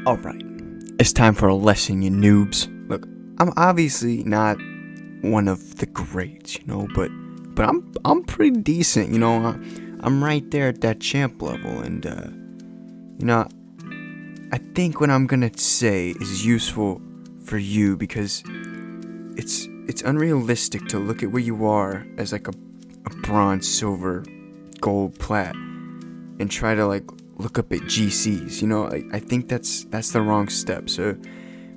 Alright, it's time for a lesson, you noobs. Look, I'm obviously not one of the greats, but I'm pretty decent, I'm right there at that champ level, and I think what I'm gonna say is useful for you because it's unrealistic to look at where you are as like a bronze, silver, gold, plat and try to look up at GCs. I think that's the wrong step. So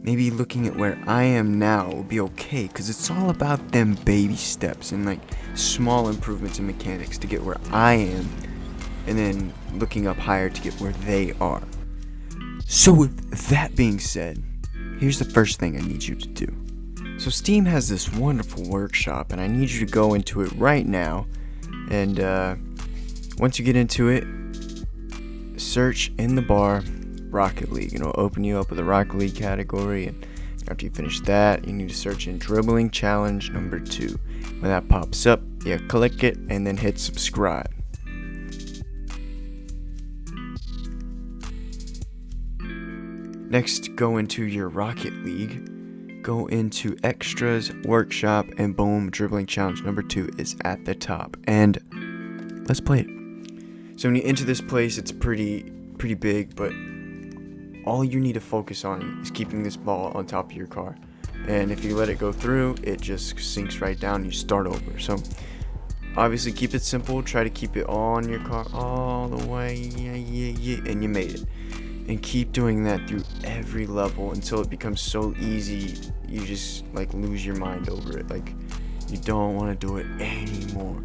maybe looking at where I am now will be okay, because it's all about them baby steps and small improvements in mechanics to get where I am, and then looking up higher to get where they are. So with that being said, here's the first thing I need you to do. So Steam has this wonderful workshop, and I need you to go into it right now. And once you get into it, search in the bar Rocket League. Open you up with a Rocket League category, and after you finish that, you need to search in Dribbling Challenge number 2. When that pops up, you click it and then hit subscribe. Next, go into your Rocket League, go into Extras, Workshop, and boom, Dribbling Challenge number 2 is at the top. And let's play it. So when you enter this place, it's pretty big, but all you need to focus on is keeping this ball on top of your car. And if you let it go through, it just sinks right down and you start over. So obviously keep it simple, try to keep it on your car all the way, yeah, and you made it. And keep doing that through every level until it becomes so easy you just lose your mind over it. You don't want to do it anymore.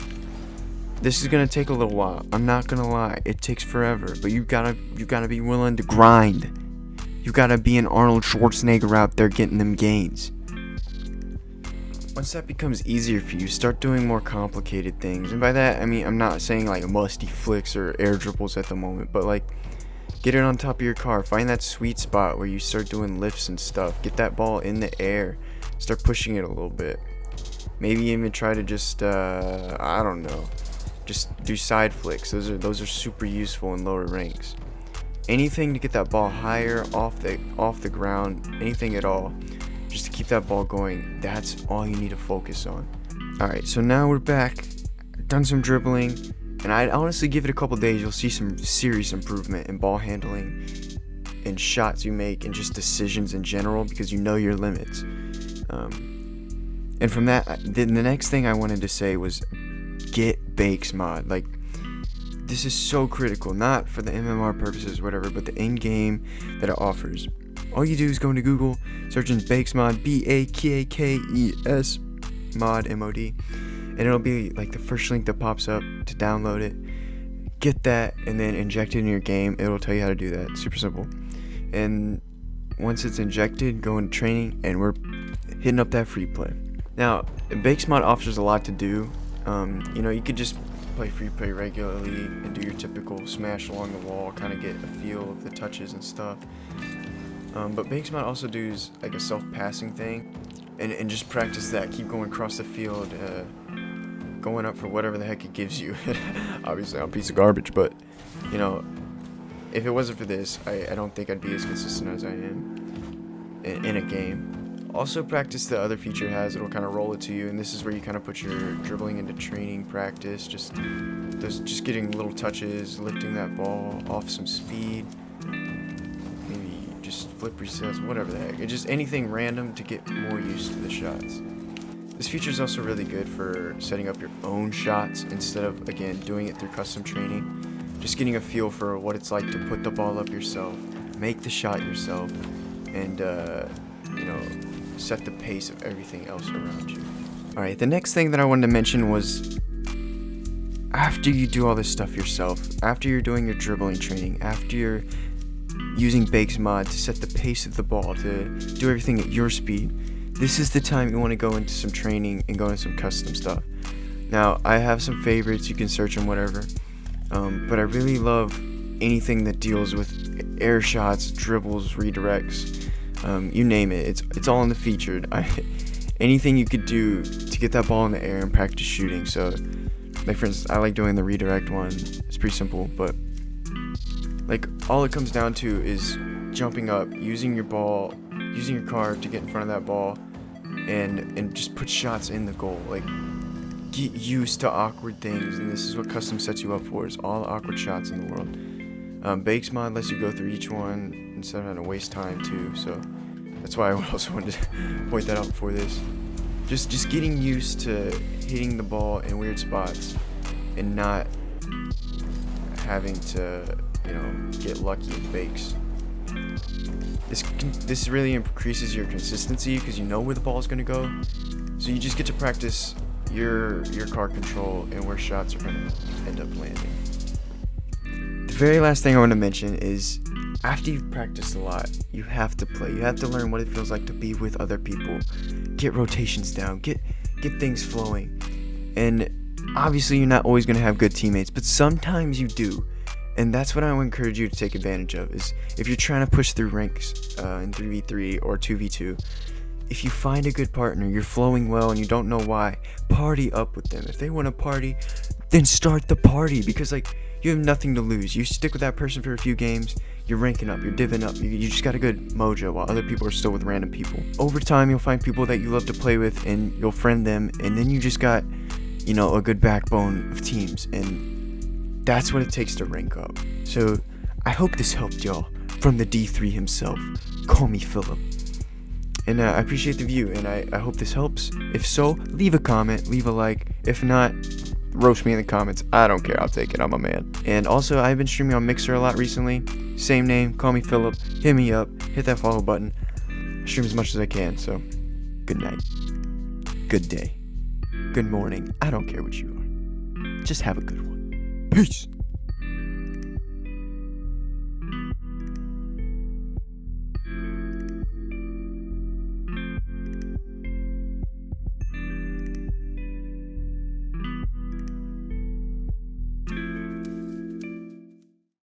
This is gonna take a little while. I'm not gonna lie, it takes forever, but you gotta be willing to grind. You gotta be an Arnold Schwarzenegger out there getting them gains. Once that becomes easier for you, start doing more complicated things. And by that, I mean, I'm not saying musty flicks or air dribbles at the moment, but get it on top of your car. Find that sweet spot where you start doing lifts and stuff. Get that ball in the air. Start pushing it a little bit. Maybe even try to just, I don't know, just do side flicks. Those are super useful in lower ranks. Anything to get that ball higher off the ground, anything at all, just to keep that ball going. That's all you need to focus on. All right, so now we're back. Done some dribbling. And I'd honestly give it a couple days, you'll see some serious improvement in ball handling and shots you make and just decisions in general, because you know your limits. And from that, the next thing I wanted to say was get Bakes mod. This is so critical, not for the MMR purposes, whatever, but the in-game that it offers. All you do is go into Google, search in Bakes mod, BAKKES mod, MOD. And it'll be the first link that pops up to download it. Get that and then inject it in your game. It'll tell you how to do that. Super simple. And once it's injected, go into training and we're hitting up that free play. Now, Bakes mod offers a lot to do. You could just play free play regularly and do your typical smash along the wall, kind of get a feel of the touches and stuff. But Bakes mod also does a self-passing thing. And just practice that. Keep going across the field, going up for whatever the heck it gives you. Obviously, I'm a piece of garbage, but if it wasn't for this, I don't think I'd be as consistent as I am in a game. Also, practice the other feature has. It'll kind of roll it to you, and this is where you kind of put your dribbling into training practice. Just getting little touches, lifting that ball off some speed. Just flip resets, whatever the heck. It's just anything random to get more used to the shots. This feature is also really good for setting up your own shots instead of, again, doing it through custom training. Just getting a feel for what it's like to put the ball up yourself, make the shot yourself, and, set the pace of everything else around you. Alright, the next thing that I wanted to mention was after you do all this stuff yourself, after you're doing your dribbling training, after you're using Bakes mod to set the pace of the ball, to do everything at your speed, this is the time you want to go into some training and go into some custom stuff. Now, I have some favorites, you can search them, whatever, but I really love anything that deals with air shots, dribbles, redirects, you name it, it's all in the featured. Anything you could do to get that ball in the air and practice shooting. So, for instance, I like doing the redirect one. It's pretty simple, but all it comes down to is jumping up, using your car to get in front of that ball, and just put shots in the goal. Like, get used to awkward things, and this is what custom sets you up for, is all the awkward shots in the world. Bakes mod lets you go through each one instead of having to waste time too, so that's why I also wanted to point that out before this. Just getting used to hitting the ball in weird spots and not having to, get lucky with bakes. This really increases your consistency because you know where the ball is going to go, so you just get to practice your car control and where shots are going to end up landing. The very last thing I want to mention is, after you've practiced a lot, you have to play. You have to learn what it feels like to be with other people, get rotations down, get things flowing. And obviously you're not always going to have good teammates, but sometimes you do. And that's what I would encourage you to take advantage of, is if you're trying to push through ranks in 3v3 or 2v2, if you find a good partner, you're flowing well and you don't know why, party up with them. If they want to party, then start the party, because you have nothing to lose. You stick with that person for a few games, you're ranking up, you're divvying up, you just got a good mojo while other people are still with random people. Over time, you'll find people that you love to play with and you'll friend them, and then you just got, a good backbone of teams, and that's what it takes to rank up. So I hope this helped y'all, from the D3 himself. Call me Philip. And I appreciate the view, and I hope this helps. If so, leave a comment, leave a like. If not, roast me in the comments. I don't care, I'll take it, I'm a man. And also, I've been streaming on Mixer a lot recently. Same name, Call Me Philip. Hit me up, hit that follow button. I stream as much as I can, so good night, good day, good morning. I don't care what you are. Just have a good one. Peace.